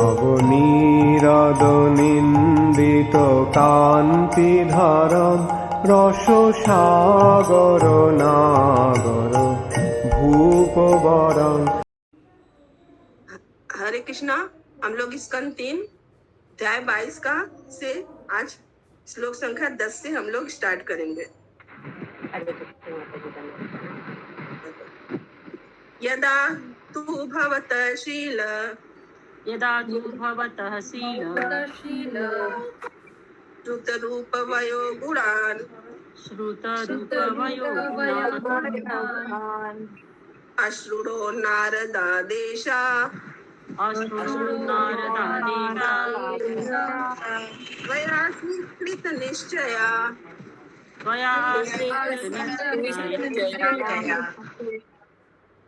নবনীরদ নিন্দিত কান্তিধারম রস সাগর নাগর ভূপবরং। हरे कृष्णा। हम लोग स्कंद 3 अध्याय 22 का से आज श्लोक संख्या 10 से हम लोग स्टार्ट करेंगे। यदा तु भवतः शील श्रुतरूपवयो गुणान् अश्रुणो नारदादेशा त्वया स्वीकृत निश्चया।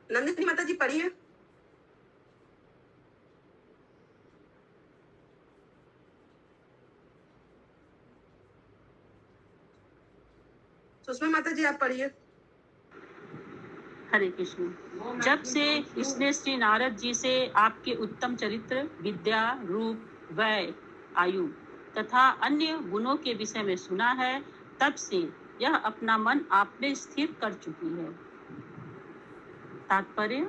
नंदिनी माता जी पढ़िए। सुषमा माता जी आप पढ़िए। हरे कृष्ण। जब से इसने श्री नारद जी से आपके उत्तम चरित्र, विद्या, रूप, वय, आयु तथा अन्य गुणों के विषय में सुना है, तब से यह अपना मन आप में स्थिर कर चुकी है। तात्पर्य: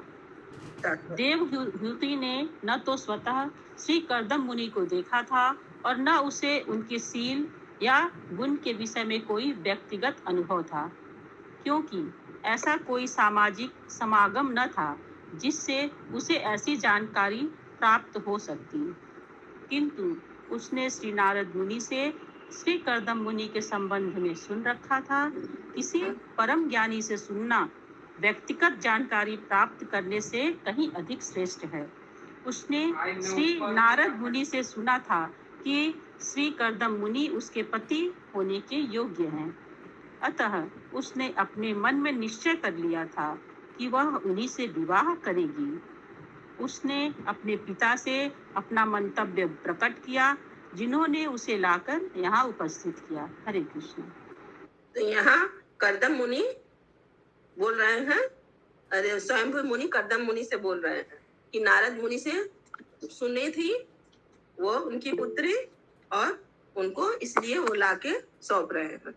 देवहूति ने न तो स्वतः श्री कर्दम मुनि को देखा था और न उसे उनके शील या गुण के विषय में कोई व्यक्तिगत अनुभव था, क्योंकि ऐसा कोई सामाजिक समागम न था जिससे उसे ऐसी जानकारी प्राप्त हो सकती। किंतु उसने श्री नारद मुनि से श्री कर्दम मुनि के संबंध में सुन रखा था। किसी परम ज्ञानी से सुनना व्यक्तिगत जानकारी प्राप्त करने से कहीं अधिक श्रेष्ठ है। उसने श्री नारद मुनि से सुना था कि श्री कर्दम मुनि उसके पति होने के योग्य हैं। अतः उसने अपने मन में निश्चय कर लिया था कि वह उन्हीं से विवाह करेगी। उसने अपने पिता से अपना मंतव्य प्रकट किया, जिन्होंने उसे लाकर यहाँ उपस्थित किया। हरे कृष्ण। तो यहाँ कर्दम मुनि बोल रहे हैं, अरे स्वयंभू मुनि कर्दम मुनि से बोल रहे हैं कि नारद मुनि से सुने थी वो उनकी पुत्री और उनको इसलिए वो लाके सौंप रहे हैं।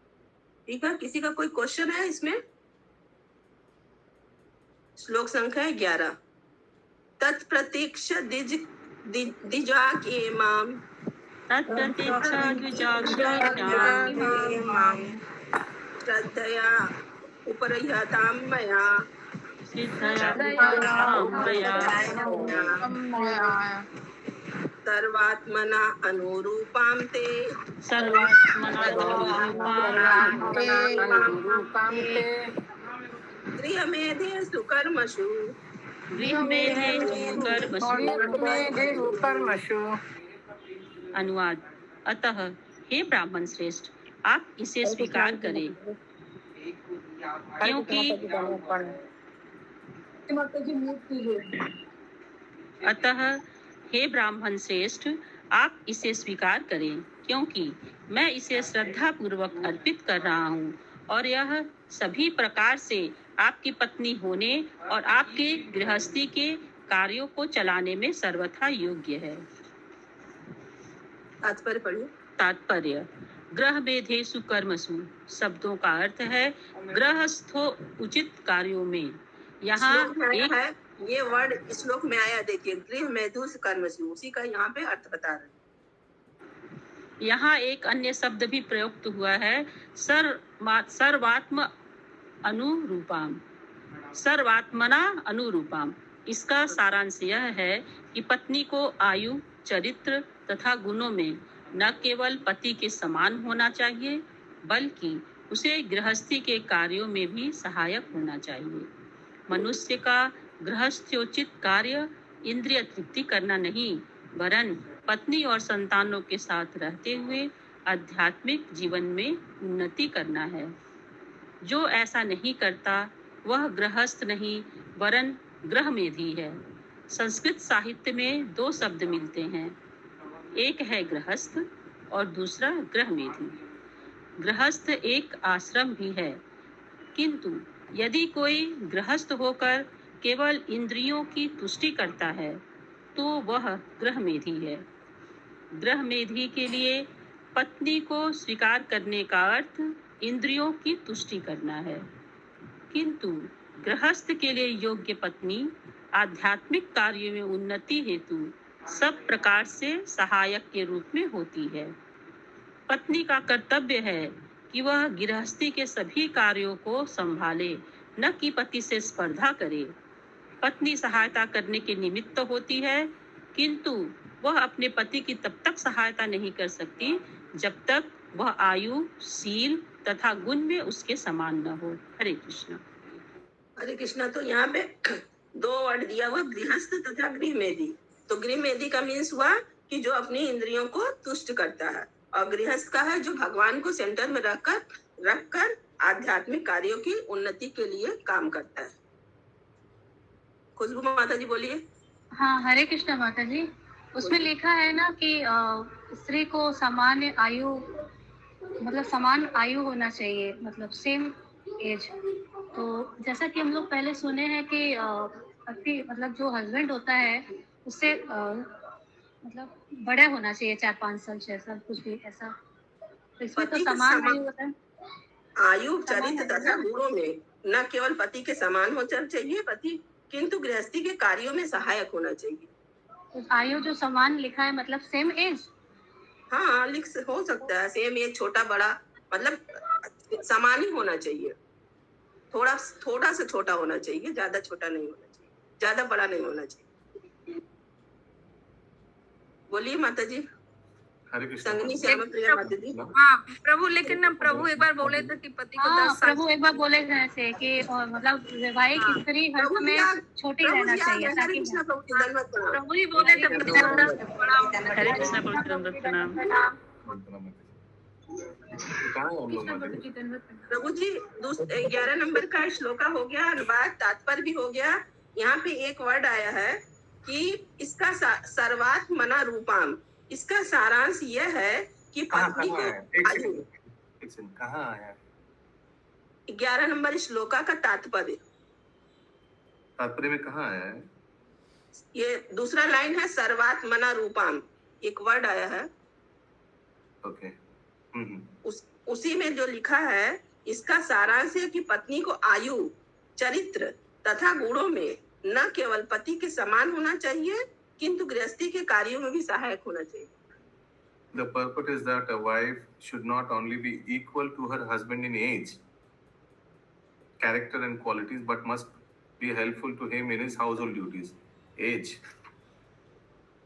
ठीक है, किसी का कोई क्वेश्चन है इसमें? श्लोक संख्या 11। तत्प्रतीक्ष द्विजाकेमां श्रद्धया उपरह्यतां मया सर्वात्मना अनुरूपां ते गृहमेधेषु कर्मसु। अनुवाद: अतः हे ब्राह्मण श्रेष्ठ, आप इसे स्वीकार करें, क्योंकि अतः हे ब्राह्मण श्रेष्ठ, आप इसे स्वीकार करें, क्योंकि मैं इसे श्रद्धा पूर्वक अर्पित कर रहा हूँ और यह सभी प्रकार से आपकी पत्नी होने और आपके गृहस्थी के कार्यों को चलाने में सर्वथा योग्य है। तात्पर्य पढ़िए। तात्पर्य: ग्रह मेधेषु कर्मसु शब्दों का अर्थ है गृहस्थो उचित कार्यों में। यहाँ एक है ये वर्ड श्लोक में आया, देखिए, गृह मेधुष कर्मसु, उसी का यहाँ पे अर्थ बता रहे हैं। यहाँ एक अन्य शब्द भी प्रयुक्त हुआ है, सर्वात्म अनुरूपाम, सर्वात्मना अनुरूपाम। इसका सारांश यह है कि पत्नी को आयु, चरित्र तथा गुणों में न केवल पति के समान होना चाहिए, बल्कि उसे गृहस्थी के कार्यों में भी सहायक होना चाहिए। मनुष्य का गृहस्थ्योचित कार्य इंद्रिय तृप्ति करना नहीं, वरन पत्नी और संतानों के साथ रहते हुए आध्यात्मिक जीवन में उन्नति करना है। जो ऐसा नहीं करता वह गृहस्थ नहीं, वरन गृहमेधी है। संस्कृत साहित्य में 2 शब्द मिलते हैं, एक है गृहस्थ और दूसरा गृहमेधी। गृहस्थ एक आश्रम भी है, किंतु यदि कोई गृहस्थ होकर केवल इंद्रियों की तुष्टि करता है तो वह गृहमेधी है। गृहमेधी के लिए पत्नी को स्वीकार करने का अर्थ इंद्रियों की तुष्टि करना है, किंतु गृहस्थ के लिए योग्य पत्नी आध्यात्मिक कार्यों में उन्नति हेतु सब प्रकार से सहायक के रूप में होती है। पत्नी का कर्तव्य है कि वह गृहस्थी के सभी कार्यों को संभाले, न कि पति से स्पर्धा करे। पत्नी सहायता करने के निमित्त होती है, किंतु वह अपने पति की तब तक सहायता नहीं कर सकती जब तक वह आयु, शील तथा गुण में उसके समान न हो। हरे कृष्ण। हरे कृष्णा। तो यहाँ पे 2 वर्ड दिया हुआ, गृहस्थ तथा गृहमेधी। तो गृहमेधी का मीन्स हुआ कि जो अपनी इंद्रियों को तुष्ट करता है, और गृहस्थ का है जो भगवान को सेंटर में रखकर आध्यात्मिक कार्यों की उन्नति के लिए काम करता है। खुशबू माता जी बोलिए। हाँ, हरे कृष्णा माता जी। उसमें लिखा है ना कि स्त्री को सामान्य आयु, मतलब समान आयु होना चाहिए, मतलब सेम एज। तो जैसा कि हम लोग पहले सुने हैं कि पति, मतलब जो हस्बैंड होता है उससे मतलब बड़ा होना चाहिए, 4-5 साल 6 साल, कुछ भी ऐसा। तो इसमें तो पति के समान समान आयु होता है, आयु, समान चरित्र आयु तथा ना। गुणों में न केवल पति के समान होना चाहिए पति, किंतु गृहस्थी के कार्यों में सहायक होना चाहिए। तो आयु जो समान लिखा है मतलब सेम एज। हाँ, हो सकता है सेम एज, छोटा बड़ा, मतलब समान ही होना चाहिए। थोड़ा थोड़ा से छोटा होना चाहिए, ज्यादा छोटा नहीं होना चाहिए, ज्यादा बड़ा नहीं होना चाहिए। बोलिए माता जी। हरे कृष्ण। संगनी श्यामा प्रिया माता जी। हाँ प्रभु, लेकिन ना प्रभु एक बार बोले थे कि पति को हाँ, 10 साल प्रभु एक बार बोले थे ऐसे कि मतलब वैवाहिक हाँ। स्त्री हर प्रभु समय जी आ- छोटी रहना चाहिए हरे ताकि कृष्णा प्रभु जी, दंडवत प्रणाम। प्रभु ही बोले थे पति को 10 साल बड़ा होना हरे कृष्ण प्रभु जी, दंडवत प्रणाम। कहाँ है हम लोग माता जी? प्रभु जी 11 नंबर का श्लोका हो गया, अनुवाद तात्पर्य भी हो गया। यहाँ पे एक वर्ड आया है कि इसका सर्वात मना रूपाम। इसका सारांश यह है कि कहाँ पत्नी कहाँ को है? एक आयु। सेकंड, कहाँ आया? 11 नंबर श्लोका का तात्पर्य, तात्पर्य में कहाँ आया है? ये दूसरा लाइन है, सर्वात मना रूपाम, एक वर्ड आया है। ओके। उसी में जो लिखा है, इसका सारांश है कि पत्नी को आयु, चरित्र तथा गुणों में न केवल पति के समान होना चाहिए, किंतु गृहस्थी के कार्यों में भी सहायक होना चाहिए। The purport is that a wife should not only be equal to her husband in age, character and qualities, but must be helpful to him in his household duties. Age.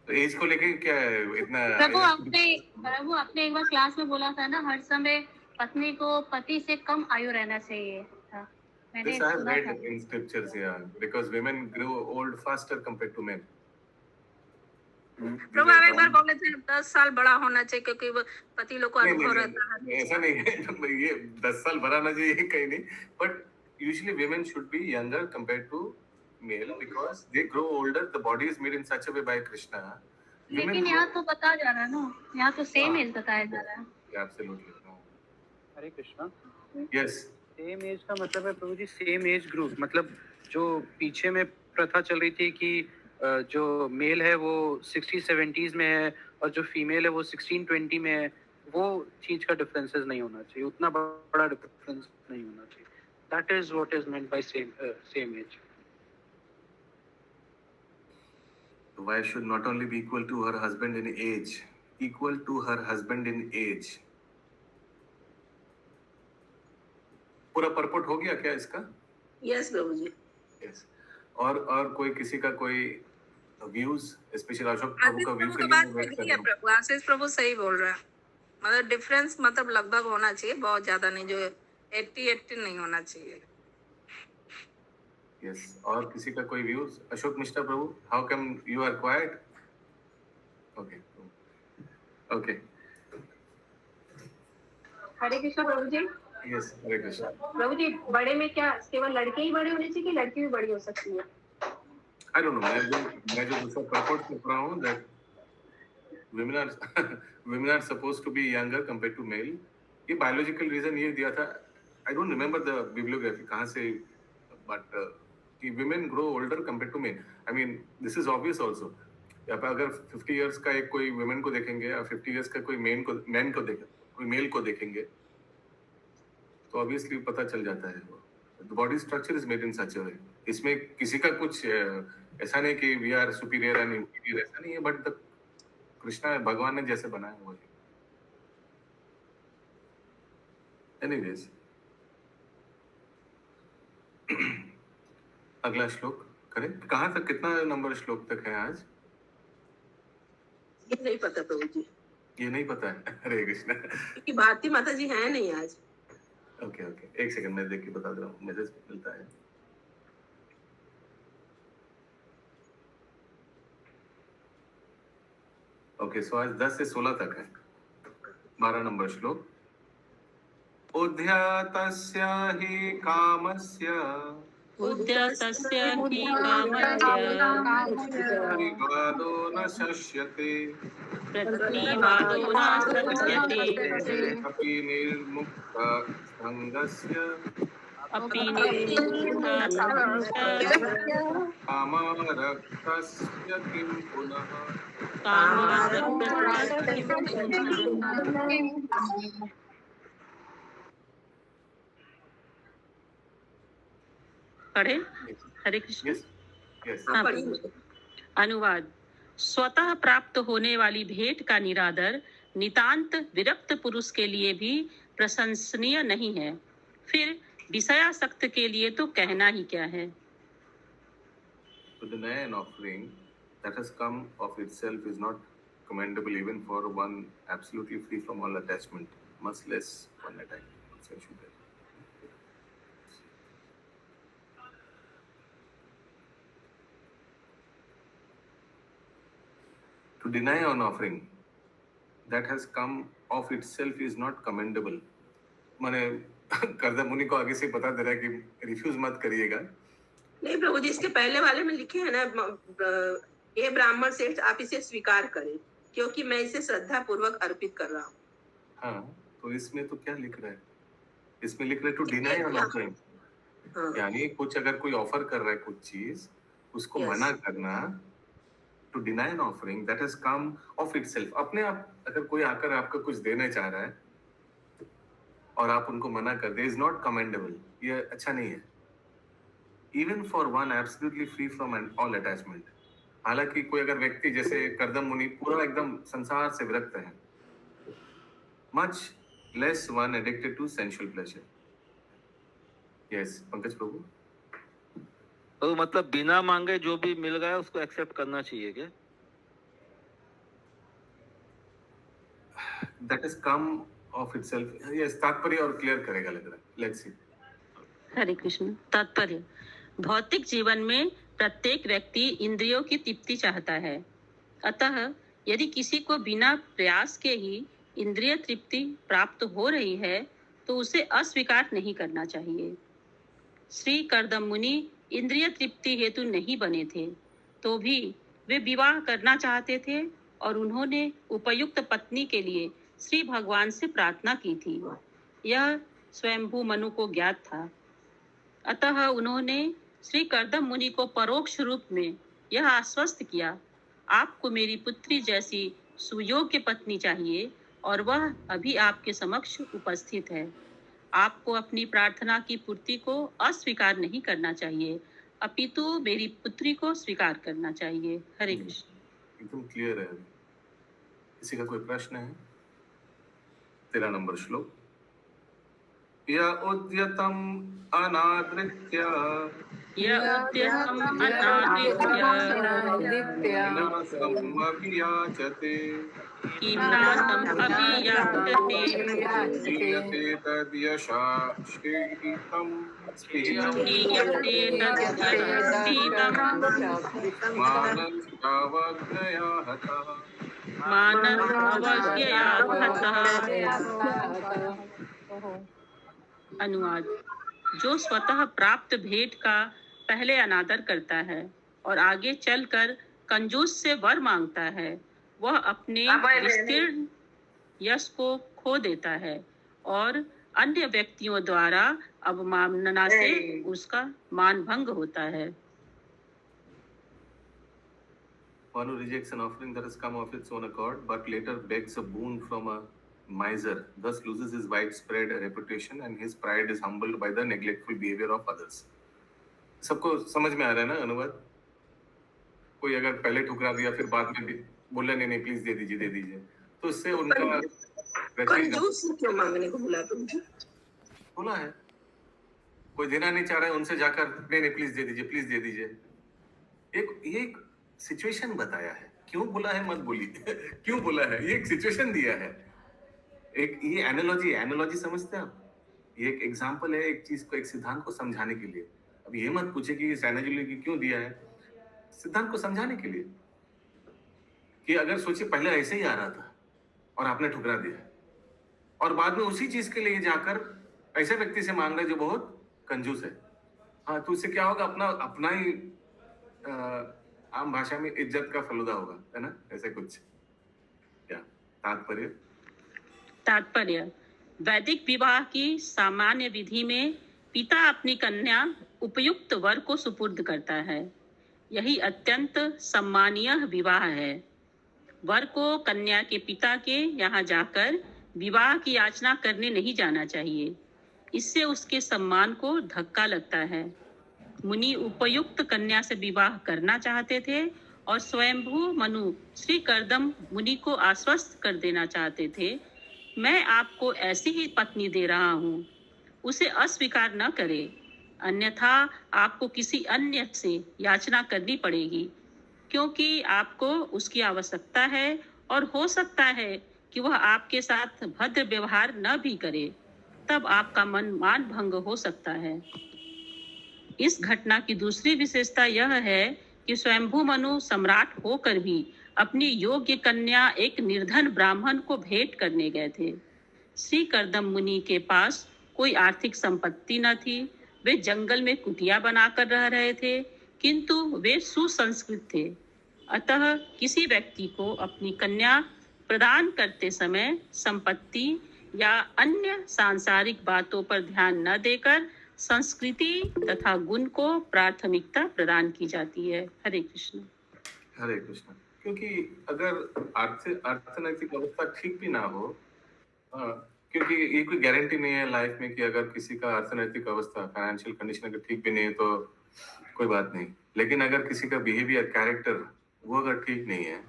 तो एज को लेके क्या है इतना? प्रभु आपने एक बार class में बोला था ना, हर समय पत्नी को पति से कम आयु रहना चाहिए था। मैंने This I have सुना read था। in scriptures, yeah, because women grow old faster compared to men. प्रभु आप एक बार बोले थे 10 साल बड़ा होना चाहिए क्योंकि वो पति लोग को अनुभव रहता है। ऐसा नहीं है ये 10 साल बढ़ाना चाहिए कहीं नहीं, but usually women should be younger compared to male because they grow older. The body is made in such a way by Krishna. लेकिन यहाँ तो बता जा रहा है ना, यहाँ तो सेम एज बताया जा रहा है। Absolutely. हरे कृष्णा। Yes. सेम एज का मतलब है प्रभु जी सेम एज ग्रुप, मतलब जो पीछे में प्रथा चल रही थी कि जो मेल है वो 60-70s में है और जो फीमेल है वो 16-20 में है, वो चीज का डिफरेंसेस नहीं होना चाहिए, उतना बड़ा डिफरेंस नहीं होना चाहिए। That is what is meant by same age. The wife should not only be equal to her husband in age, equal to her husband in age. पूरा परपोर्ट हो गया क्या इसका? यस प्रभु जी। Yes. और कोई किसी का कोई व्यूज, स्पेशल अशोक प्रभु आशीष का व्यू प्रभु के की लिए बात मैं वेट कर सही रहा है हूँ। प्रभु, आशीष प्रभु सही बोल रहा है। मतलब डिफरेंस मतलब लगभग होना चाहिए, बहुत ज्यादा नहीं, जो 80 नहीं होना चाहिए। Yes. और किसी का कोई views? Ashok Mishra Prabhu, how come you are quiet? Okay okay. Hare Krishna Prabhu ji. Yes, Hare Krishna. Prabhu ji, बड़े में क्या केवल लड़के ही बड़े होने चाहिए कि लड़की भी बड़ी हो सकती है? आई डोंट नो, मैं जो दूसरा परपोर्ट कर रहा हूँ that women are supposed to be younger compared to male. ये बायोलॉजिकल रीजन ये दिया था, I don't remember the bibliography कहाँ से, बट कि women grow older compared to men. I mean, this is obvious also. या फिर अगर 50 इयर्स का एक कोई वुमेन को देखेंगे या 50 इयर्स का कोई मैन को कोई मेल को देखेंगे तो ऑब्वियसली पता चल जाता है वो the body structure is made in such a way. इसमें किसी का कुछ ऐसा नहीं कि we are superior and inferior, ऐसा नहीं है, बट द कृष्णा भगवान ने जैसे बनाया वो है। एनीवेज अगला श्लोक करें। कहाँ तक, कितना नंबर श्लोक तक है आज? ये नहीं पता प्रभु जी, ये नहीं पता है। हरे कृष्णा। क्योंकि भारती माता जी है नहीं आज। ओके ओके, एक सेकंड मैं देख के बता दे रहा हूँ, मैसेज मिलता है। ओके, सो आज 10 से 16 तक है। 12 नंबर श्लोक। उद्यतस्य हि कामस्य उद्यतस्य हि कामस्य प्रतिवादो न शक्यते प्रतिवादो न शक्यते अपि निर्मुक्त संगस्य अपि निर्मुक्तस्य कामरक्तस्य किं पुनः। कामरक्तस्य पढ़े। हरे कृष्ण। Yes yes. हाँ, पढ़िए। अनुवाद। स्वतः प्राप्त होने वाली भेंट का निरादर नितांत विरक्त पुरुष के लिए भी प्रशंसनीय नहीं है, फिर विषयासक्त के लिए तो कहना ही क्या है। To deny an offering that has come of itself is not commendable even for one absolutely free from all attachment, much less one attachment. Sensual pleasure. To deny an offering that has come of itself is not commendable. माने कर्दम मुनि को आगे से बता दे रहा है कि refuse मत करिएगा। नहीं प्रभु जी, इसके पहले वाले में लिखे है ना, ये ब्राह्मण सेठ आप इसे स्वीकार करें क्योंकि मैं इसे श्रद्धा पूर्वक अर्पित कर रहा हूँ। हाँ, तो इसमें तो क्या लिख रहा है? इसमें लिख रहा है टू डिनाई एन ऑफरिंग, हाँ, यानी कुछ अगर कोई ऑफर कर रहा है कुछ चीज, उसको Yes. मना करना। To deny an offering that has come of itself, अपने आप अगर कोई आकर आपका कुछ देना चाह रहा है और आप उनको मना कर दे, इज नॉट कमेंडेबल, ये अच्छा नहीं है। Even for one absolutely free from all attachment. हालांकि कोई अगर व्यक्ति जैसे कर्दम मुनि पूरा एकदम संसार से विरक्त है, much less one addicted to sensual pleasure. Yes Pankaj Prabhu. तो मतलब बिना मांगे जो भी मिल गया उसको एक्सेप्ट करना चाहिए क्या? That is come of itself. Yes, तात्पर्य और क्लियर करेगा लग रहा है। Let's see. हरे कृष्ण। तात्पर्य। भौतिक जीवन में प्रत्येक व्यक्ति इंद्रियों की तृप्ति चाहता है, अतः यदि किसी को बिना प्रयास के ही इंद्रिय तृप्ति प्राप्त हो रही है तो उसे अस्वीकार नहीं करना चाहिए। श्री कर्दम मुनि इंद्रिय तृप्ति हेतु नहीं बने थे, तो भी वे विवाह करना चाहते थे और उन्होंने उपयुक्त पत्नी के लिए श्री भगवान से प्रार्थना की थी। यह स्वयंभू मनु को ज्ञात था, अतः उन्होंने श्री कर्दम मुनि को परोक्ष रूप में यह आश्वस्त किया, आपको मेरी पुत्री जैसी सुयोग्य पत्नी चाहिए और वह अभी आपके समक्ष उपस्थित है। आपको अपनी प्रार्थना की पूर्ति को अस्वीकार नहीं करना चाहिए, अपितु मेरी पुत्री को स्वीकार करना चाहिए। हरे कृष्ण। एकदम क्लियर है। किसी का कोई प्रश्न है? 13 नंबर श्लोक। य उद्यतम अनादृत्य यद्यहम् अनादित्य अभियाचते किन्नाहम् अभियाचते शीयते तद्यशाश्रीतं हीयते तद्यस्तीदम् मानसावज्ञया हतः। मानवज्ञया हतः। अनुवाद। जो स्वतः प्राप्त भेंट का पहले अनादर करता है और आगे चलकर कंजूस से वर मांगता है, वह अपने विस्तीर्ण यश को खो देता है और अन्य व्यक्तियों द्वारा अवमानना से उसका मान भंग होता है। One who rejects an offering that has come of its own accord, but later begs a boon from a miser, thus loses his widespread reputation and his pride is humbled by the neglectful behavior of others. सबको समझ में आ रहा है ना अनुवाद? कोई अगर पहले ठुकरा दिया फिर बाद में भी बोला नहीं नहीं प्लीज दे दीजिए, तो इससे उनका कंजूस क्यों मांगने को बुला तुमसे? बोला है कोई देना नहीं चाह रहा है उनसे जाकर नहीं प्लीज दे दीजिए। एक सिचुएशन बताया है, क्यों बोला है मत बोलिए क्यों बोला है, ये एक सिचुएशन दिया है, एक ये एनालॉजी समझते हैं आप? ये एक एग्जांपल है एक चीज को, एक सिद्धांत को समझाने के लिए। अब ये मत पूछे कि इस एनालॉजी क्यों दिया है, सिद्धांत को समझाने के लिए कि अगर सोचिए पहले ऐसे ही आ रहा था और आपने ठुकरा दिया और बाद में उसी चीज के लिए जाकर ऐसे व्यक्ति से मांग रहे जो बहुत कंजूस है, हाँ तो उससे क्या होगा, अपना ही आम भाषा में इज्जत का फलूदा होगा, है ना, ऐसे कुछ। क्या तात्पर्य वैदिक विवाह की सामान्य विधि में पिता अपनी कन्या उपयुक्त वर को सुपुर्द करता है। यही अत्यंत सम्मानीय विवाह है। वर को कन्या के पिता के यहाँ जाकर विवाह की याचना करने नहीं जाना चाहिए, इससे उसके सम्मान को धक्का लगता है। मुनि उपयुक्त कन्या से विवाह करना चाहते थे और स्वयंभू मनु श्री कर्दम मुनि को आश्वस्त कर देना चाहते थे, मैं आपको ऐसी ही पत्नी दे रहा हूँ, उसे अस्वीकार न करे, अन्यथा आपको किसी अन्य से याचना करनी पड़ेगी, क्योंकि आपको उसकी आवश्यकता है और हो सकता है कि वह आपके साथ भद्र व्यवहार न भी करे, तब आपका मान भंग हो सकता है। इस घटना की दूसरी विशेषता यह है कि स्वयंभू मनु सम्राट होकर भी अपनी योग्य कन्या एक निर्धन ब्राह्मण को भेंट करने गए थे। श्री कर्दम मुनि के पास कोई आर्थिक संपत्ति न थी, वे जंगल में कुटिया बनाकर रह रहे थे, किंतु वे सुसंस्कृत थे। अतः किसी व्यक्ति को अपनी कन्या प्रदान करते समय संपत्ति या अन्य सांसारिक बातों पर ध्यान न देकर संस्कृति तथा गुण को प्राथमिकता प्रदान की जाती है। हरे कृष्ण। हरे कृष्ण। क्योंकि अगर अर्थनैतिक अवस्था ठीक भी ना हो, क्योंकि ये कोई गारंटी नहीं है लाइफ में कि अगर किसी का अर्थनैतिक अवस्था फाइनेंशियल कंडीशन अगर ठीक भी नहीं है तो कोई बात नहीं, लेकिन अगर किसी का बिहेवियर कैरेक्टर वो अगर ठीक नहीं है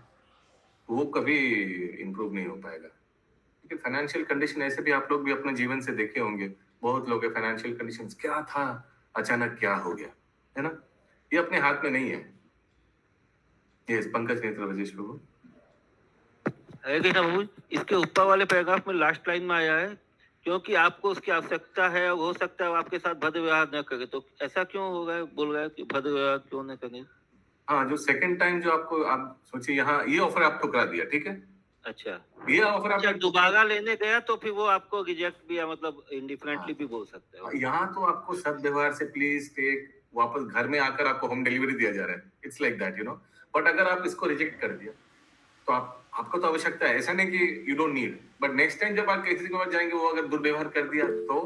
वो कभी इम्प्रूव नहीं हो पाएगा। क्योंकि फाइनेंशियल कंडीशन ऐसे भी आप लोग भी अपने जीवन से देखे होंगे, बहुत लोग फाइनेंशियल कंडीशंस क्या था अचानक क्या हो गया, है ना, ये अपने हाथ में नहीं है। यस पंकज नेत्र राजेश प्रभु। हरे कृष्ण प्रभु, इसके ऊपर वाले पैराग्राफ में लास्ट लाइन में आया है क्योंकि आपको उसकी आवश्यकता है और हो सकता है वो आपके साथ भद्र व्यवहार न करे, तो ऐसा क्यों हो रहा है, बोल रहा है कि भद्र व्यवहार क्यों न करे? हाँ, जो सेकंड टाइम जो आपको आप सोचिए यहाँ ये ऑफर आप ठुकरा दिया, ठीक है, अच्छा, ये ऑफर आप दोबारा लेने गया तो फिर वो आपको रिजेक्ट भी या मतलब इंडिफरेंटली भी बोल सकते हैं। यहाँ तो आपको सब व्यवहार से प्लीज टेक, वापस घर में आकर आपको होम डिलीवरी दिया जा रहा है, it's like that you know. But अगर आप इसको रिजेक्ट कर दिया तो आपको तो आवश्यकता है, ऐसा नहीं कि you don't need, but next time जब आप किसी के पास जाएंगे वो अगर दुर्व्यवहार कर दिया तो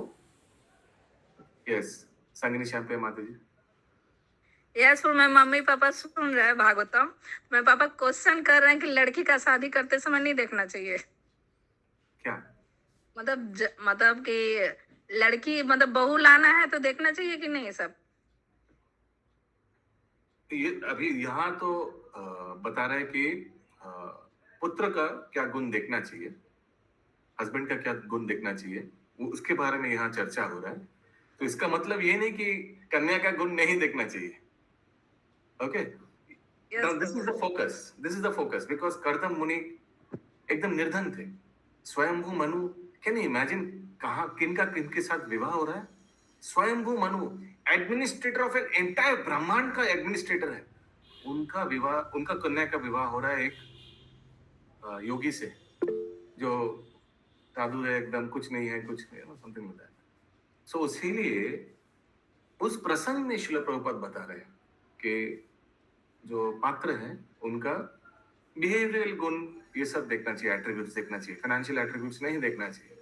यस संगिनी श्याम माता जी। यस मैं मम्मी पापा सुन रहे हैं भागवतम, मैं पापा क्वेश्चन कर रहे हैं कि लड़की का शादी करते समय नहीं देखना चाहिए क्या, मतलब कि लड़की मतलब बहू लाना है तो देखना चाहिए कि नहीं? सब ये अभी यहाँ तो बता रहे कि पुत्र का क्या गुण देखना चाहिए, हस्बैंड का क्या गुण देखना चाहिए, वो उसके बारे में यहाँ चर्चा हो रहा है। तो इसका मतलब ये नहीं कि कन्या का गुण नहीं देखना चाहिए। Okay, now this is the focus because Kardam मुनि एकदम निर्धन थे, स्वयंभू मनु, कैन यू इमेजिन कहाँ किनके साथ विवाह हो रहा है? स्वयंभू Manu administrator of an entire ब्रह्मांड का एडमिनिस्ट्रेटर है, उनका विवाह, उनका कन्या का विवाह हो रहा है एक योगी से जो साधु है, एकदम कुछ नहीं है, समथिंग लाइक दैट। सो इसीलिए उस प्रसंग में श्रील प्रभुपाद बता रहे हैं कि जो पात्र हैं उनका बिहेवियरल गुण ये सब देखना चाहिए, एट्रीब्यूट्स देखना चाहिए, फाइनेंशियल एट्रीब्यूट्स नहीं देखना चाहिए।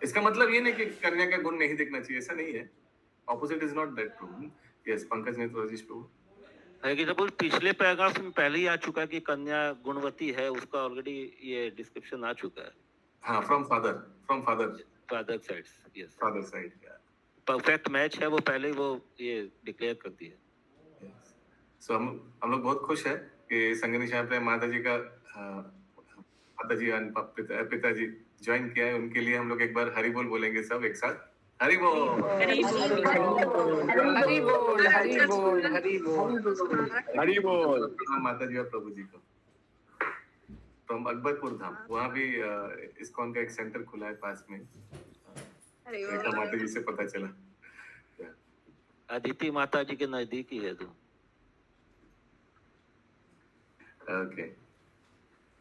इसका मतलब ये नहीं कि कन्या का गुण नहीं देखना चाहिए, ऐसा नहीं है, opposite is not that true. Yes Pankaj नेत्र राजेश प्रभु। हरे कृष्ण प्रभु, पिछले पैराग्राफ में पहले ही आ चुका है कि कन्या गुणवती है, उसका ऑलरेडी ये डिस्क्रिप्शन आ चुका है। हाँ, from father father side, yes, father side. Perfect match है, वो पहले ही वो ये डिक्लेयर कर दिया। सो हम लोग बहुत खुश है कि संगनी शाह पे माता जी का माताजी और पिताजी ज्वाइन किया है। उनके लिए हम लोग एक बार हरि बोल बोलेंगे सब एक साथ। हरि बोल, हरि बोल, हरि बोल, हरि बोल, हरि बोल, हरि बोल। माता जी और प्रभु जी को फ्रॉम अकबरपुर धाम, वहाँ भी इस्कॉन का एक सेंटर खुला है पास में। माता जी से पता चला। अदिति माता जी के नजदीक ही है तो। ओके,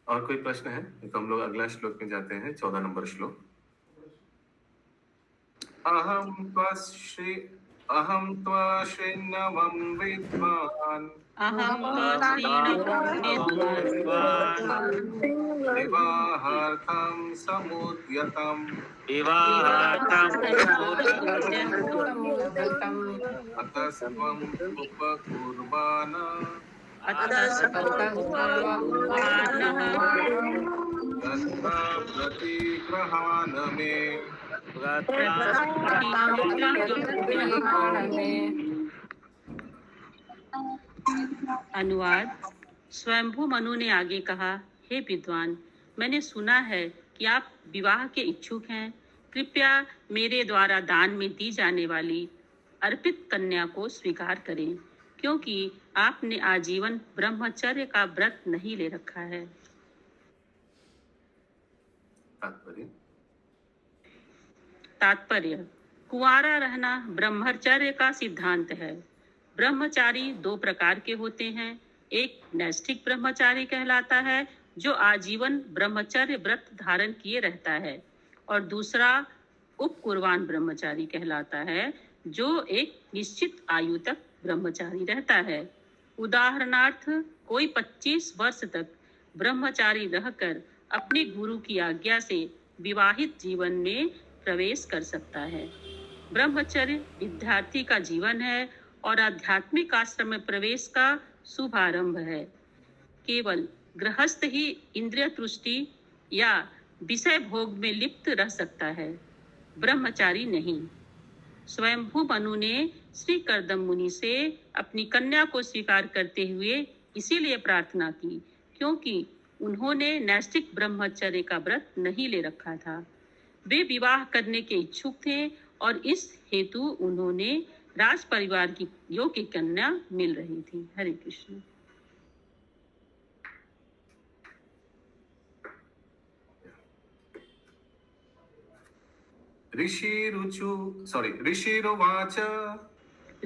और कोई प्रश्न है तो हम लोग अगला श्लोक में जाते हैं, 14 नंबर श्लोक। अहम त्वा श्रीनवं विद्वान् विवाहार्थं समुद्यतम् अतस्त्वम् उपकुर्वाण तथा प्रतिग्रहाण मे। अनुवाद। स्वयंभू मनु ने आगे कहा, हे विद्वान, मैंने सुना है कि आप विवाह के इच्छुक हैं। कृपया मेरे द्वारा दान में दी जाने वाली अर्पित कन्या को स्वीकार करें, क्योंकि आपने आजीवन ब्रह्मचर्य का व्रत नहीं ले रखा है। तात्पर्य, कुंवारा रहना ब्रह्मचर्य का सिद्धांत है। ब्रह्मचारी दो प्रकार के होते हैं। एक नैष्ठिक ब्रह्मचारी कहलाता है, जो आजीवन ब्रह्मचर्य व्रत धारण किए रहता है, और दूसरा उपकुर्वान ब्रह्मचारी कहलाता है, जो एक निश्चित आयु तक ब्रह्मचारी रहता है। उदाहरणार्थ, कोई 25 वर्ष तक ब्रह्मचारी रहकर अपने गुरु की आज्ञा से विवाहित जीवन में प्रवेश कर सकता है। ब्रह्मचर्य विद्यार्थी का जीवन है और आध्यात्मिक आश्रम में प्रवेश का शुभारंभ है। केवल गृहस्थ ही इंद्रिय तुष्टि या विषय भोग में लिप्त रह सकता है, ब्रह्मचारी नहीं। स्वयंभू मनु ने श्री कर्दम मुनि से अपनी कन्या को स्वीकार करते हुए इसीलिए प्रार्थना की, क्योंकि उन्होंने नैष्ठिक ब्रह्मचर्य का व्रत नहीं ले रखा था। वे विवाह करने के इच्छुक थे और इस हेतु उन्होंने राज परिवार की योग्य कन्या मिल रही थी। हरे कृष्ण।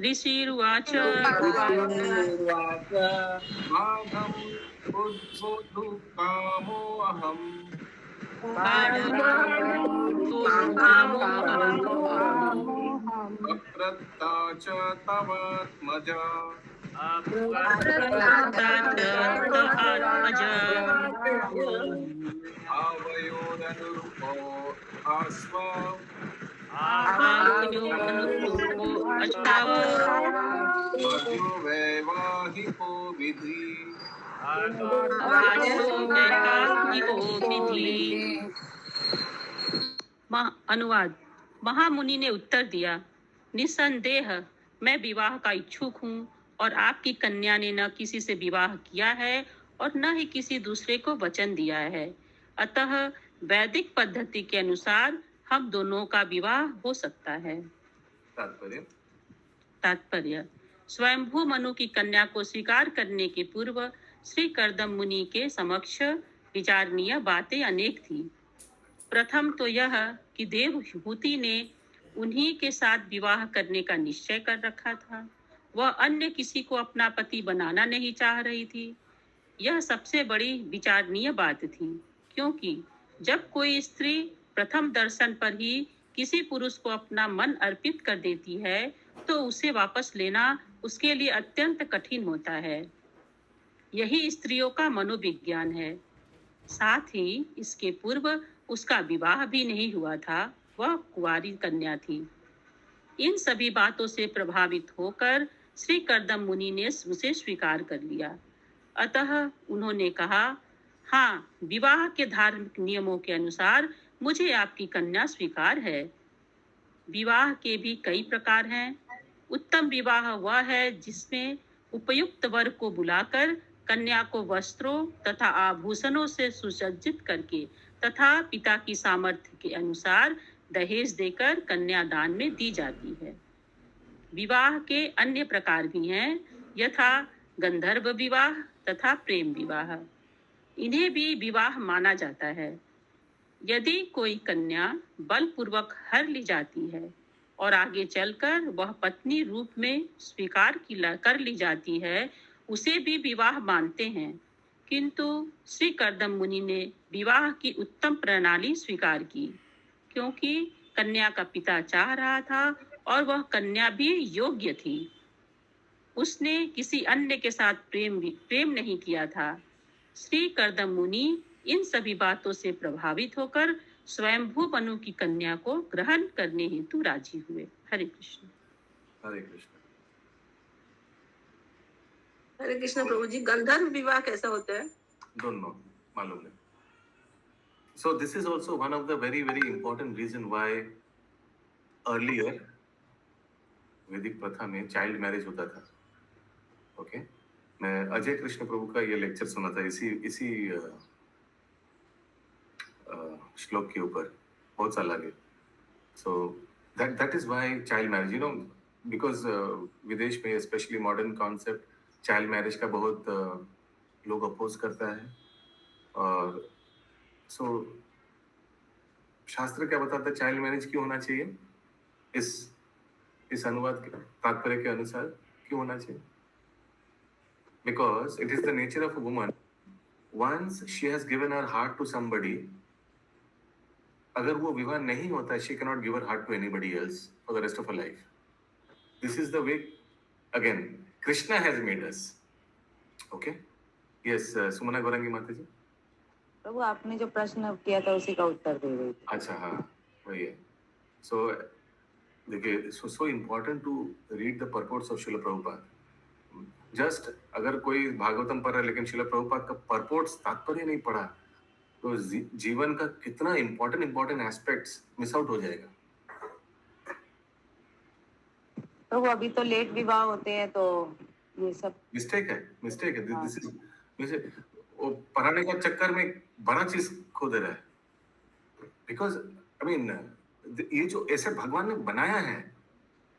ऋषिरुवाच माघम् उद्बोधु कामो अहम् अप्रत्ता च तवात्मजा आवयोरनुरूपो आस्व वैवाहिको विधि। अनुवाद। महामुनि ने उत्तर दिया, निसंदेह मैं विवाह का इच्छुक हूँ और आपकी कन्या ने न किसी से विवाह किया है और न ही किसी दूसरे को वचन दिया है। अतः वैदिक पद्धति के अनुसार हम दोनों का विवाह हो सकता है। तात्पर्य, स्वयंभू मनु की कन्या को स्वीकार करने के पूर्व श्री कर्दम मुनि के समक्ष विचारणीय बातें अनेक थी। प्रथम तो यह कि देवहूति ने उन्हीं के साथ विवाह करने का निश्चय कर रखा था। वह अन्य किसी को अपना पति बनाना नहीं चाह रही थी। यह सबसे बड़ी विचारणीय बात थी, क्योंकि जब कोई स्त्री प्रथम दर्शन पर ही किसी पुरुष को अपना मन अर्पित कर देती है, तो उसे वापस लेना उसके लिए अत्यंत कठिन होता है। यही स्त्रियों का मनोविज्ञान है। साथ ही इसके पूर्व उसका विवाह भी नहीं हुआ था, वह कुंवारी कन्या थी। इन सभी बातों से प्रभावित होकर श्री कर्दम मुनि ने उसे स्वीकार कर लिया। अतः उन्होंने कहा, हाँ, विवाह के धार्मिक नियमों के अनुसार मुझे आपकी कन्या स्वीकार है। विवाह के भी कई प्रकार हैं। उत्तम विवाह वह है जिसमें उपयुक्त वर को बुलाकर कन्या को वस्त्रों तथा आभूषणों से सुसज्जित करके तथा पिता की सामर्थ्य के अनुसार दहेज देकर कन्यादान में दी जाती है। विवाह के अन्य प्रकार भी हैं, यथा गंधर्व विवाह तथा प्रेम विवाह। इन्हें भी विवाह माना जाता है। यदि कोई कन्या बलपूर्वक हर ली जाती है और आगे चलकर वह पत्नी रूप में स्वीकार कर ली जाती है, उसे भी विवाह मानते हैं। किंतु श्री कर्दम मुनि ने विवाह की उत्तम प्रणाली स्वीकार की, क्योंकि कन्या का पिता चाह रहा था और वह कन्या भी योग्य थी। उसने किसी अन्य के साथ प्रेम नहीं किया था। श्री कर्दम मुनि इन सभी बातों से प्रभावित होकर स्वयंभू मनु की कन्या को ग्रहण करने हेतु राजी हुए। हरे कृष्ण। हरे कृष्ण। हरे कृष्ण प्रभु जी, गंधर्व विवाह कैसा होता है? डोंट नो, मालूम नहीं। So this is also one of the very important reason why earlier वैदिक प्रथा में चाइल्ड मैरिज होता था। ओके, मैं अजय कृष्ण प्रभु का ये लेक्चर सुना था इसी श्लोक के ऊपर बहुत साल आगे। So that is why child marriage, you know, because विदेश में specially modern concept child marriage का बहुत लोग अपोज करता है। और सो शास्त्र क्या बताता है चाइल्ड मैरिज क्यों होना चाहिए? इस अनुवाद के तात्पर्य के अनुसार क्यों होना चाहिए? Because it is the nature of a woman, once she has given her heart to somebody, अगर वो विवाह नहीं होता, she cannot give her heart to anybody else for the rest of her life. This is the way, again, Krishna has made us. Okay? Yes, Sumana Gaurangi माता जी। प्रभु, आपने जो प्रश्न किया था उसी का उत्तर दे रही थी। अच्छा, हाँ, वही है। So देखिए, so important to read the purports of Srila Prabhupada. Just अगर कोई भागवतम पढ़ रहा है लेकिन श्रील प्रभुपाद का purports तात्पर्य नहीं पढ़ा, तो जीवन का कितना important एस्पेक्ट्स मिस आउट हो जाएगा। प्रभु, अभी तो लेट विवाह होते हैं, तो ये सब मिस्टेक है। दिस इज वो पढ़ाने का चक्कर में बड़ा चीज खो दे रहा है। बिकॉज आई मीन ये जो ऐसे भगवान ने बनाया है,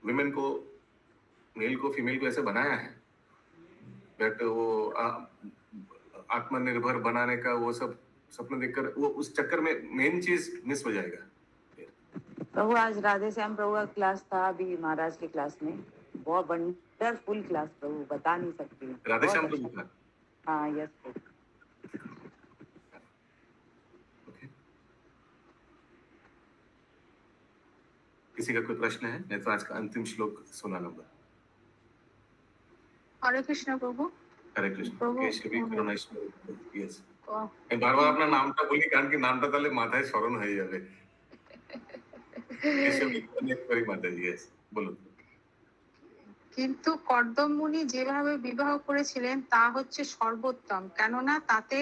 विमेन को, मेल को, फीमेल को ऐसे बनाया है, बट वो आत्मनिर्भर बनाने का वो सब सपना देखकर वो उस चक्कर में मेन चीज मिस हो जाएगा। प्रभु, आज राधे श्याम प्रभु का क्लास था अभी महाराज की क्लास में, बहुत वंडरफुल क्लास प्रभु, बता नहीं सकती। राधे श्याम प्रभु का? हाँ, यस प्रभु। किसी का कोई प्रश्न है? नहीं तो आज का अंतिम श्लोक 16 नंबर। हरे कृष्ण प्रभु। हरे कृष्ण। प्रभु, केशवी करुणाईश्वर। यस। बार-बार अपना नामটা বলি কারণ কি নামটা তাহলে মাথায় স্মরণ হয়ে যাবে। কেশবী কरुणाईश्वरी মাতাজি। यस, বলুন। কিন্তু কর্দম মুনি যেভাবে বিবাহ করেছিলেন তা হচ্ছে সর্বোত্তম, কেননা তাতে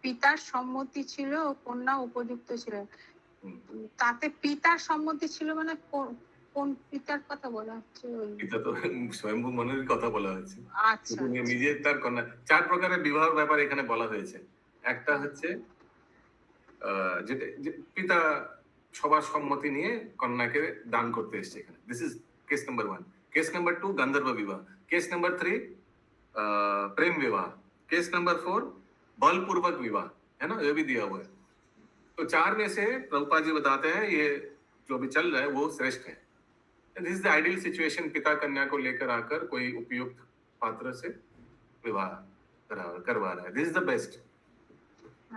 পিতার সম্মতি ছিল ও কন্যা উপযুক্ত ছিলেন। তাতে পিতার সম্মতি ছিল মানে কোন পিতার কথা বলা হচ্ছে? পিতা তো স্বয়ম্ভু মনুর কথা বলা হয়েছে। আচ্ছা, তিনি নিজে তার কন্যা, চার প্রকারের বিবাহের ব্যাপার এখানে বলা হয়েছে। একটা হচ্ছে যেটা পিতা সবার সম্মতি নিয়ে কন্যাকে দান করতে এসেছে এখানে। This is case number 1। Case number 2 गंधर्व विवाह। केस नंबर 3 प्रेम विवाह। केस नंबर 4 बलपूर्वक विवाह, है ना, ये भी दिया हुआ है। तो चार में से प्रभुपाद जी बताते हैं ये जो अभी चल रहा है वो श्रेष्ठ है। This is the ideal situation, पिता कन्या को लेकर आकर कोई उपयुक्त पात्र से विवाह करवा रहा है। This is the best.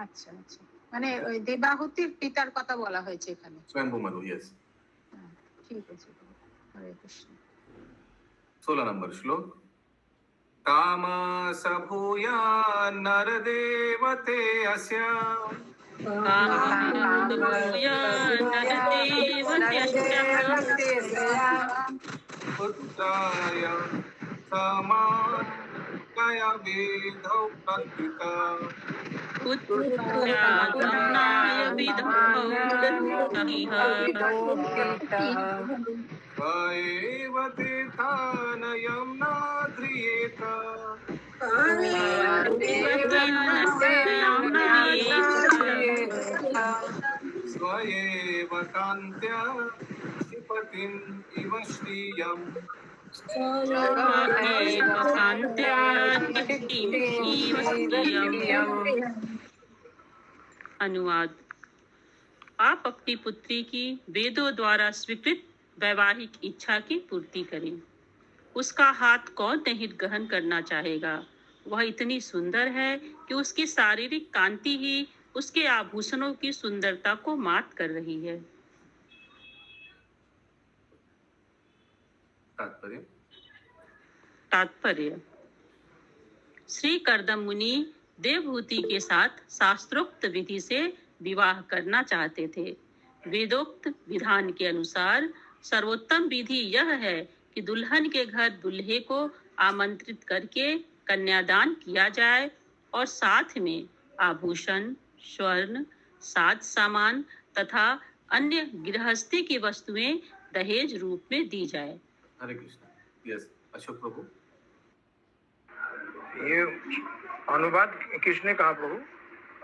আচ্ছা আচ্ছা, মানে ওই দেবাহুতির পিতার কথা বলা হয়েছে এখানে। स्वयंभू मनु। यस, ঠিক আছে। हरे कृष्ण। 16 नंबर श्लोक। तामस भूया नरदेवते अस्या पुत्राय समान कया वेदौ प्रकृता पुत्रागमनाय विधौ सहिह एव तीर्थानयं नाद्रियेत स्वयेव कान्त्या श्रीपतिम् इव श्रियम् अनुवाद। आप अपनी पुत्री की वेदों द्वारा स्वीकृत वैवाहिक इच्छा की पूर्ति करें। उसका हाथ कौन नहीं ग्रहण करना चाहेगा। वह इतनी सुंदर है कि उसकी शारीरिक कांति ही उसके आभूषणों की सुंदरता को मात कर रही है। तात्पर्य। श्री कर्दम मुनि देवहूति के साथ शास्त्रोक्त विधि से विवाह करना चाहते थे। वेदोक्त विधान के अनुसार सर्वोत्तम विधि यह है कि दुल्हन के घर दूल्हे को आमंत्रित करके कन्यादान किया जाए और साथ में आभूषण, स्वर्ण, साज सामान तथा अन्य गृहस्थी की वस्तुएं दहेज रूप में दी जाए। हरे कृष्ण। यस, अशोक प्रभु। ये अनुवाद किसने कहा प्रभु?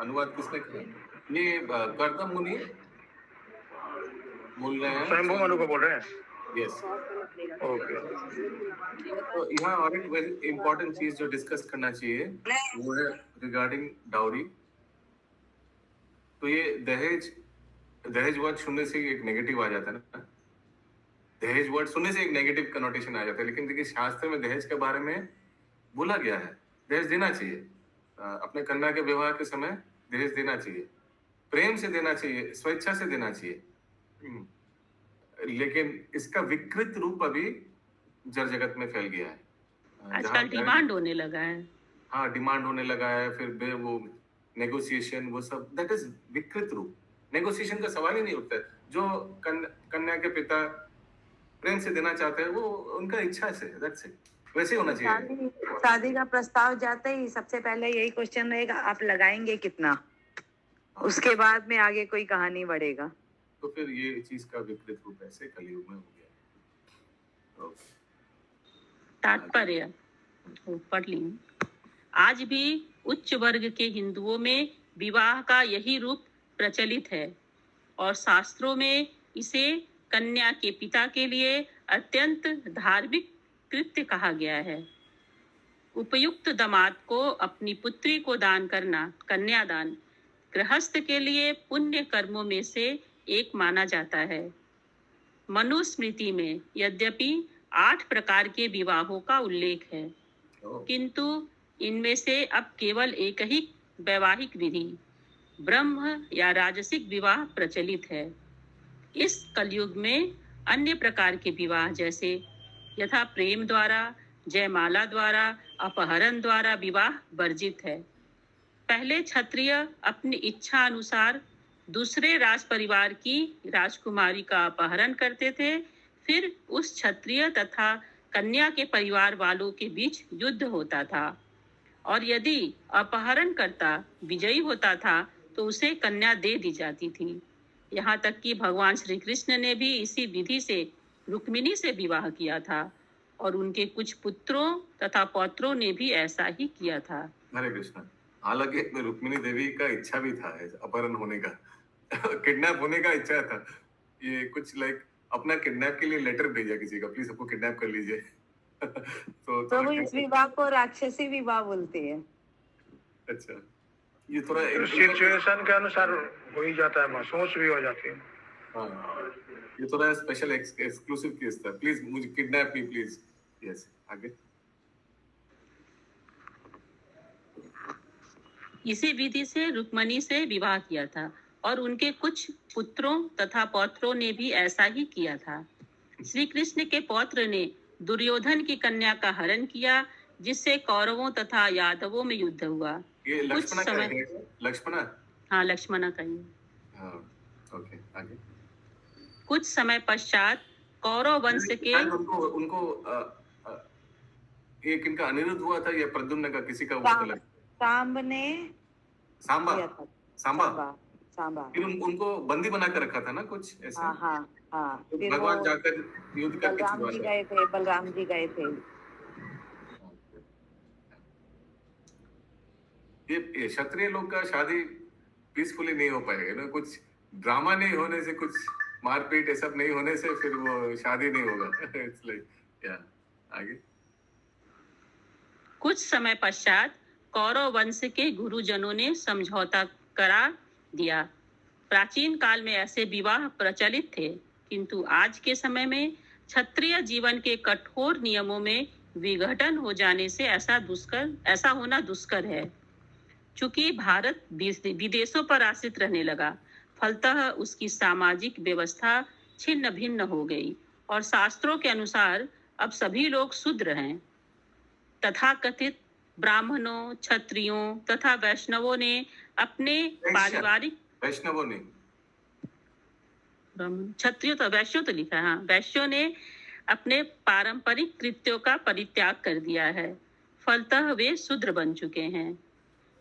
अनुवाद किसने किया? ये कर्दम मुनि बोल रहे हैं। स्वयंभू मनु को बोल रहे हैं? यस। ओके। तो यहाँ और एक वेरी इंपॉर्टेंट चीज जो डिस्कस करना चाहिए वो है रिगार्डिंग डाउरी। तो ये दहेज वर्ड सुनने से एक नेगेटिव आ जाता है ना। दहेज वर्ड सुनने से एक नेगेटिव कनोटेशन आ जाता है, लेकिन देखिए शास्त्र में दहेज के बारे में बोला गया है। दहेज देना चाहिए, अपने कन्या के विवाह के समय दहेज देना चाहिए, प्रेम से देना चाहिए, स्वेच्छा से देना चाहिए। लेकिन इसका विकृत रूप अभी जड़ जगत में फैल गया है। आजकल डिमांड होने लगा है। हाँ, डिमांड होने लगा है। फिर वो नेगोशिएशन, वो सब, दैट इज विकृत रूप। नेगोशिएशन का सवाल ही नहीं उठता है। जो कन्या के पिता प्रेम से देना चाहते हैं वो उनका इच्छा से, दैट्स इट। वैसे होना चाहिए। शादी का प्रस्ताव जाते ही सबसे पहले यही क्वेश्चन रहेगा, आप लगाएंगे कितना? उसके बाद में आगे कोई कहानी बढ़ेगा। तो फिर ये चीज का विकृत रूप ऐसे कलयुग में हो गया। तात्पर्य। आज भी उच्च वर्ग के हिंदुओं में विवाह का यही रूप प्रचलित है और शास्त्रों में इसे कन्या के पिता के लिए अत्यंत धार्मिक कृत्य कहा गया है। उपयुक्त दामाद को अपनी पुत्री को दान करना, कन्यादान, गृहस्थ के लिए पुण्य कर्मों में से एक माना जाता है। मनुस्मृति में यद्यपि 8 प्रकार के विवाहों का उल्लेख है, किंतु इनमें से अब केवल एक ही वैवाहिक विधि, ब्रह्म या राजसिक विवाह प्रचलित है। इस कलयुग में अन्य प्रकार के विवाह जैसे यथा प्रेम द्वारा, जयमाला द्वारा, अपहरण द्वारा विवाह वर्जित है। पहले क्षत्रिय अपनी इच्छा अनुसार दूसरे राज परिवार की राजकुमारी का अपहरण करते थे। फिर उस क्षत्रिय तथा कन्या के परिवार वालों के बीच युद्ध होता था और यदि अपहरणकर्ता विजयी होता था तो उसे कन्या दे दी जाती थी। यहाँ तक कि भगवान श्री कृष्ण ने भी इसी विधि से रुक्मिणी से विवाह किया था और उनके कुछ पुत्रों तथा पौत्रों ने भी ऐसा ही किया था। हरे कृष्ण। हालांकि रुक्मिणी देवी का इच्छा भी था अपहरण होने का, किडनैप होने का इच्छा था। ये कुछ लाइक अपना किडनैप के लिए लेटर भेजा किसी का, प्लीज सबको किडनैप कर लीजिए। तो वो इस विवाह को राक्षसी विवाह बोलते हैं। अच्छा, ये थोड़ा सिचुएशन के अनुसार हो ही जाता है, सोच भी हो जाती है। हाँ, ये थोड़ा स्पेशल एक्सक्लूसिव केस था। प्लीज मुझे किडनैप मी प्लीज। यस, आगे। इसी विधि से रुक्मिणी से विवाह किया था और उनके कुछ पुत्रों तथा पौत्रों ने भी ऐसा ही किया था। श्री कृष्ण के पौत्र ने दुर्योधन की कन्या का हरण किया, जिससे कौरवों तथा यादवों में युद्ध हुआ। ये लक्ष्मणा? हाँ, लक्ष्मणा का ही। हाँ, ओके, आगे। कुछ समय पश्चात कौरव वंश के उनको एक इनका अनिरुद्ध हुआ था या प्रद्युम्न का, किसी का हुआ था लग- सांब ने सांबा दिया था। सांबा सांबा फिर उनको बंदी बना कर रखा था ना कुछ हाँ ऐसा। हाँ हाँ। तो फिर भगवान वो जाकर युद्ध करके बलराम छुड़वा जी लाए। गए थे, बलराम जी गए थे। ये क्षत्रिय लोग का शादी पीसफुली नहीं हो पाएगा ना, कुछ ड्रामा नहीं होने से, कुछ मारपीट ये सब नहीं होने से फिर वो शादी नहीं होगा। इट्स लाइक या आगे कुछ समय पश्चात कौरव वंश के गुरुजनों ने समझौता करा दिया। प्राचीन काल में ऐसे विवाह प्रचलित थे, किंतु आज के समय में क्षत्रिय जीवन के कठोर नियमों में विघटन हो जाने से ऐसा होना दुष्कर है। चूंकि भारत विदेशों पर आश्रित रहने लगा, फलतः उसकी सामाजिक व्यवस्था छिन्न भिन्न हो गई और शास्त्रों के अनुसार अब सभी लोग शूद्र हैं। तथाकथित ब्राह्मणों, क्षत्रियों तथा वैष्णवों ने अपने पारिवारिक वैष्णवों ने क्षत्रियों तो वैश्यों तो लिखा है, हाँ, वैश्यों ने अपने पारंपरिक कृत्यों का परित्याग कर दिया है, फलतः वे शूद्र बन चुके हैं।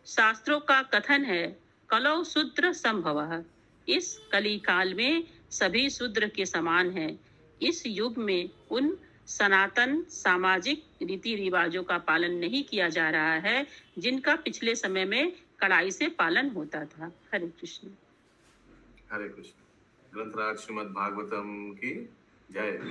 शास्त्रों का कथन है, कलौ शूद्र संभवः। इस कली काल में सभी शूद्र के समान हैं। इस युग में उन सनातन सामाजिक रीति रिवाजों का पालन नहीं किया जा रहा है जिनका पिछले समय में कड़ाई से पालन होता था। हरे कृष्ण। हरे कृष्ण। ग्रंथराज श्रीमद् भागवतम की जय।